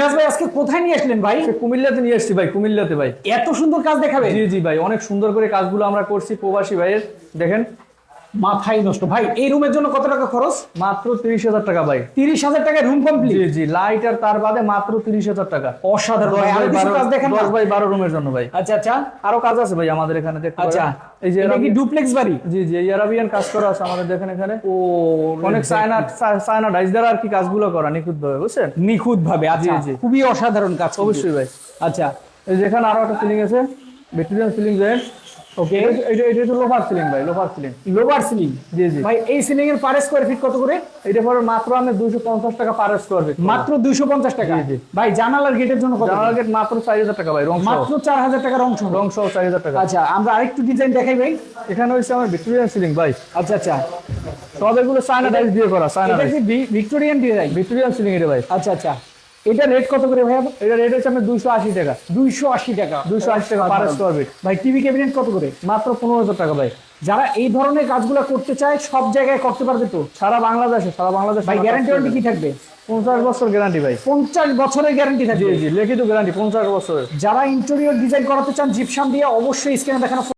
মিরাজ ভাই আজকে কোথায় নিয়ে আসলেন ভাই? কুমিল্লাতে নিয়ে এসেছি ভাই, কুমিল্লাতে ভাই। এত সুন্দর কাজ দেখাবে? জি জি ভাই, অনেক সুন্দর করে কাজগুলো আমরা করছি প্রবাসী ভাইয়ের। দেখেন মাথায় নষ্ট ভাই। এই রুমের জন্য কত টাকা খরচ? মাত্র 30,000 টাকা ভাই। 30,000 টাকায় রুম কমপ্লিট? জি জি, লাইট আর তার বাদে মাত্র 30,000 টাকা। অসাধারণ ভাই। আরো কিছু কাজ দেখেন না? 10 বাই 12 রুমের জন্য ভাই। আচ্ছা আচ্ছা, আরো কাজ আছে ভাই আমাদের এখানে, দেখতে পারেন। আচ্ছা এই যে এটা কি ডুপ্লেক্স বাড়ি? জি জি, এই আরাবিয়ান কাজ করা আছে আমাদের দেখেন এখানে। ও অনেক চায়না ডাইস দ্বারা আর কি কাজগুলো করা নিখুঁত ভাবে, বুঝছেন? নিখুঁত ভাবে। আচ্ছা জি, জি। খুবই অসাধারণ কাজ। অবশ্যই ভাই। আচ্ছা এই যেখানে আরো একটা সিলিং আছে, ভিক্টোরিয়ান সিলিং দেন। ওকে, এটা হচ্ছে লোফার সিলিং ভাই, লোফার সিলিং। Louver ceiling. জি জি ভাই এই সিলিং এর পার স্কয়ার ফিট কত করে? এটা পরে মাত্র আমি 250 টাকা পার স্কয়ার ফিট। মাত্র 250 টাকা। জি, জি। ভাই জানালার গেটের জন্য কত? জানালা গেট মাত্র 4,000 টাকা ভাই, রং সহ। মাত্র 4,000 টাকা রং সহ। রং সহ 4,000 টাকা। আচ্ছা আমরা আরেকটু ডিজাইন দেখাই ভাই। এখানে হচ্ছে আমার ভিক্টোরিয়ান সিলিং ভাই। আচ্ছা আচ্ছা, সব এগুলো চায়না ডাইস দিয়ে করা, চায়না এটা ডাইস। কি ভিক্টোরিয়ান ডিজাইন? ভিক্টোরিয়ান সিলিং এটা ভাই। আচ্ছা আচ্ছা, এটা রেট কত করে ভাই? এটা রেট হচ্ছে আপনার 280 টাকা। 280 টাকা। 280 টাকা পার স্কয়ার ফিট। ভাই টিভি ক্যাবিনেট কত করে? মাত্র 15,000 টাকা ভাই। যারা এই ধরনের কাজগুলো করতে চায় সব জায়গায় করতে পারবে তো? সারা বাংলাদেশে ভাই গ্যারান্টি ওয়ারেন্টি কি থাকবে? 50 বছর গ্যারান্টি ভাই। 50 বছরের গ্যারান্টি জি থাকবে? জি, লিখিত গ্যারান্টি 50 বছরের। যারা ইন্টেরিয়র ডিজাইন করাতে চান জিপসাম দিয়ে, অবশ্যই স্ক্রিনে দেখানো